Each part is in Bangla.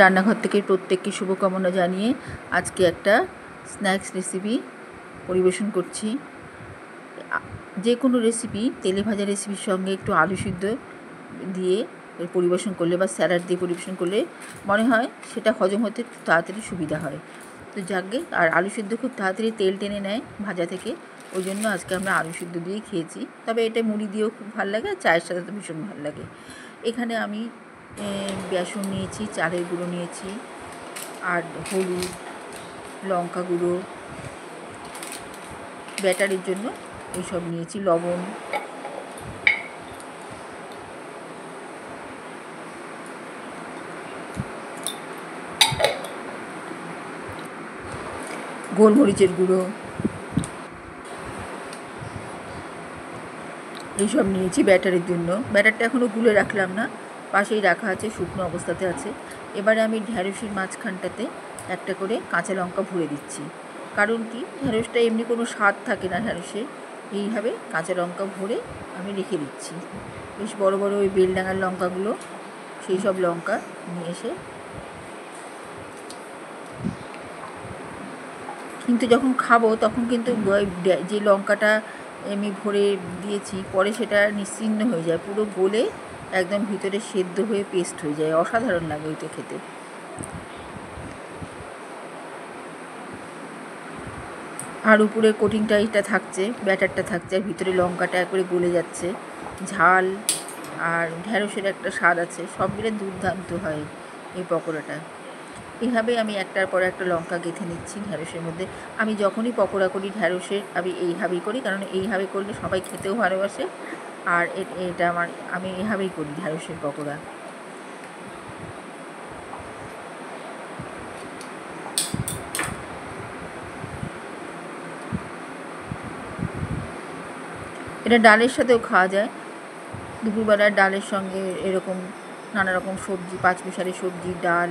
রান্নাঘর থেকে প্রত্যেককে শুভকামনা জানিয়ে আজকে একটা স্ন্যাক্স রেসিপি পরিবেশন করছি। যে কোনো রেসিপি, তেলে ভাজা রেসিপির সঙ্গে একটু আলু সিদ্ধ দিয়ে পরিবেশন করলে বা স্যালাড দিয়ে পরিবেশন করলে মনে হয় সেটা হজম হতে খুব তাড়াতাড়ি সুবিধা হয়। তো যাকে আর আলু সিদ্ধ খুব তাড়াতাড়ি তেল টেনে নেয় ভাজা থেকে, ওই জন্য আজকে আমরা আলু সিদ্ধ দিয়েই খেয়েছি। তবে এটা মুড়ি দিয়েও খুব ভালো লাগে, আর চায়ের সাথে তো ভীষণ ভালো লাগে। এখানে আমি বেসন নিয়েছি, চালের গুঁড়ো নিয়েছি, আর হলুদ, লঙ্কা গুঁড়ো, ব্যাটারের জন্য এইসব নিয়েছি, লবণ। গোলমরিচের গুঁড়ো, এইসব নিয়েছি ব্যাটারের জন্য। ব্যাটারটা এখনও গুলে রাখলাম না, পাশেই রাখা আছে, শুকনো অবস্থাতে আছে। এবারে আমি ঢ্যাঁড়সের মাঝখানটাতে একটা করে কাঁচা লঙ্কা ভরে দিচ্ছি। কারণ কি, ঢ্যাঁড়সটা এমনি কোনো স্বাদ থাকে না ঢ্যাঁড়সে, এইভাবে কাঁচা লঙ্কা ভরে আমি রেখে দিচ্ছি। বেশ বড় বড় ওই বেলডাঙার লঙ্কাগুলো, সেই সব লঙ্কা নিয়ে এসে, কিন্তু যখন খাবো তখন কিন্তু যে লঙ্কাটা আমি ভরে দিয়েছি পরে সেটা নিশ্চিহ্ন হয়ে যায়, পুরো গলে একদম ভিতরে সেদ্ধ হয়ে পেস্ট হয়ে যায়, অসাধারণ লাগে ওইটা খেতে। আর উপরে কোটিংটা এটা থাকছে, ব্যাটারটা থাকছে, আর ভিতরে লঙ্কাটা একবারে গলে যাচ্ছে, ঝাল আর ঢ্যাঁড়সের একটা স্বাদ আছে, সব মিলে দুর্দান্ত হয় এই পকোড়াটা। এইভাবে আমি একটার পর একটা লঙ্কা গেঁথে নিচ্ছি ঢ্যাঁড়সের মধ্যে। আমি যখনই পকোড়া করি ঢ্যাঁড়সের, আমি এইভাবেই করি, কারণ এইভাবে করলে সবাই খেতেও ভালোবাসে। আর এটা আমি এইভাবেই করি ঢ্যাঁড়সের পকোড়া। এটা ডালের সাথেও খাওয়া যায়, দুপুরবেলার ডালের সঙ্গে এরকম নানা রকম সবজি, পাঁচমিশালি সবজি, ডাল,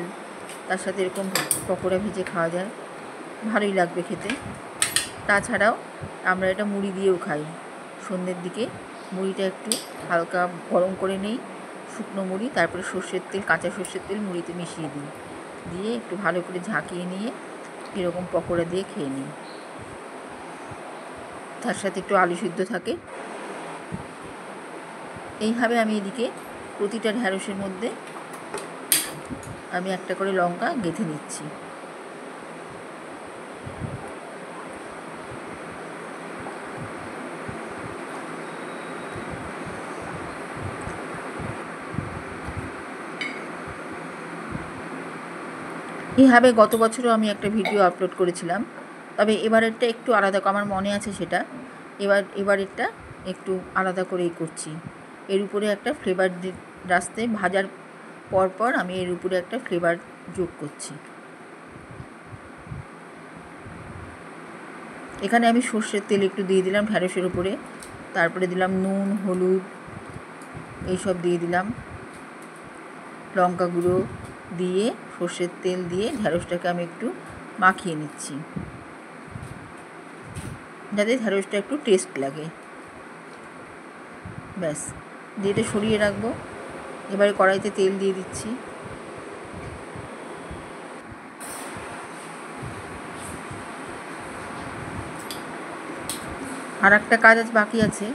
তার সাথে এরকম পকোড়া ভেজে খাওয়া যায়, ভালোই লাগবে খেতে। তাছাড়াও আমরা এটা মুড়ি দিয়েও খাই। সন্ধ্যের দিকে মুড়িটা একটু হালকা গরম করে নেই, শুকনো মুড়ি, তারপরে সর্ষের তেল, কাঁচা সর্ষের তেল মুড়িতে মিশিয়ে দিই, দিয়ে একটু ভালো করে ঝাঁকিয়ে নিয়ে এরকম পকোড়া দিয়ে খেয়ে নিই। তার সাথে একটু আলু সিদ্ধ থাকে। এইভাবে আমি এদিকে প্রতিটা ঢ্যাঁড়সের মধ্যে আমি একটা করে লঙ্কা গেঁথে নিচ্ছি। এইভাবে গত বছরও আমি একটা ভিডিও আপলোড করেছিলাম, তবে এবারেরটা একটু আলাদা, আমার মনে আছে সেটা। এবারেরটা একটু আলাদা করেই করছি। এর উপরে একটা ফ্লেভার রাস্তে ভাজার পর আমি এর উপরে একটা ফ্লেভার যোগ করছি। এখানে আমি সর্ষের তেল একটু দিয়ে দিলাম ঢ্যাঁড়সের উপরে, তারপরে দিলাম নুন, হলুদ, এইসব দিয়ে দিলাম, লঙ্কা গুঁড়ো দিয়ে, সর্ষের তেল দিয়ে ঢ্যাঁড়সটাকে আমি একটু মাখিয়ে নিচ্ছি, যাতে ঢ্যাঁড়সটা একটু টেস্ট লাগে। ব্যাস, দিয়ে এটা সরিয়ে রাখবো। এবারে কড়াইতে তেল দিয়ে দিচ্ছি। আর একটা কাজ আজ বাকি আছে,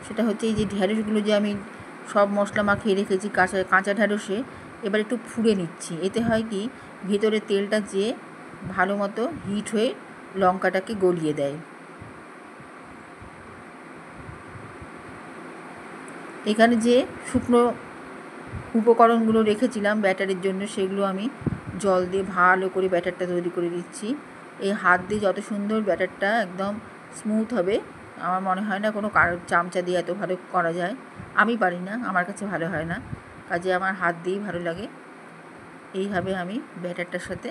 সেটা হচ্ছে এই যে ঢ্যাঁড়সগুলো যে আমি সব মশলা মাখিয়ে রেখেছি কাঁচা ঢ্যাঁড়সে, এবার একটু ফুড়ে নিচ্ছি। এতে হয় কি, ভেতরে তেলটা যে ভালো মতো হিট হয়ে লঙ্কাটাকে গলিয়ে দেয়। এখানে যে শুকনো উপকরণগুলো রেখেছিলাম ব্যাটারের জন্য, সেগুলো আমি জল দিয়ে ভালো করে ব্যাটারটা তৈরি করে দিচ্ছি। এই হাত দিয়ে যত সুন্দর ব্যাটারটা একদম স্মুথ হবে, আমার মনে হয় না কোনো চামচা দিয়ে এত ভালো করা যায়। আমি পারি না, আমার কাছে ভালো হয় না, কাজে আমার হাত দিয়েই ভালো লাগে। এইভাবে আমি ব্যাটারটার সাথে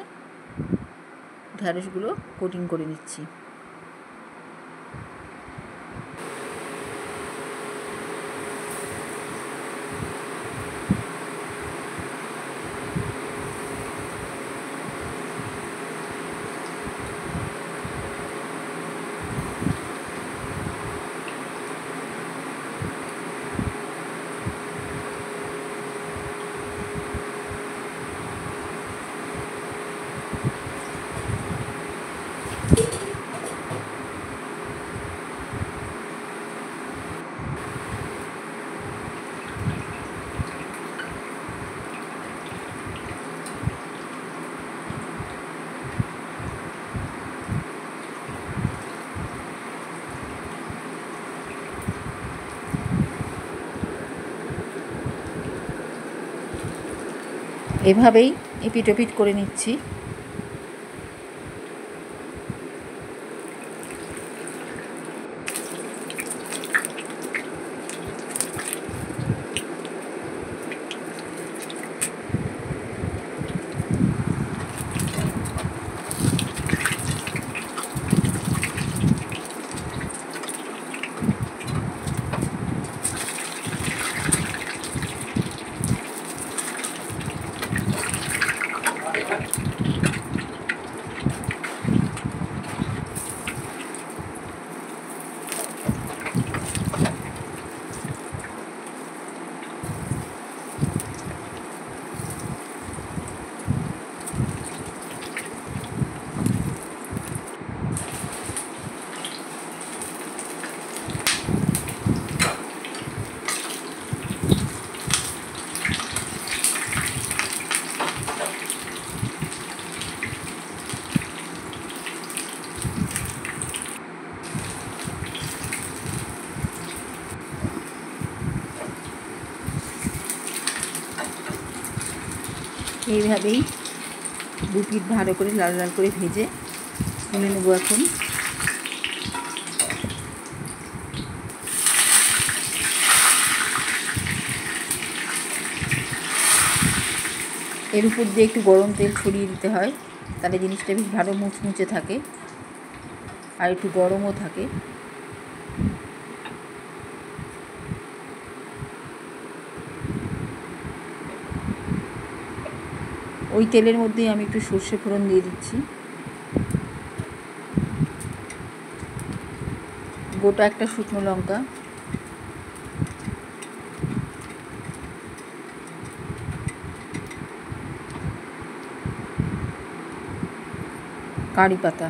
ঢ্যাঁড়সগুলো কোটিং করে নিচ্ছি। এভাবেই এপিট ওপিট করে নিচ্ছি। এইভাবেই দু পিঠ ভালো করে লাল লাল করে ভেজে তুলে নেব। এখন এর উপর দিয়ে একটু গরম তেল ছড়িয়ে দিতে হয়, তাহলে জিনিসটা বেশ ভালো মুচমুচে থাকে আর একটু গরমও থাকে। ওই তেলের মধ্যেই আমি একটু সর্ষে ফোড়ন দিয়ে দিচ্ছি, গোটা একটা শুকনো লঙ্কা, কারি পাতা।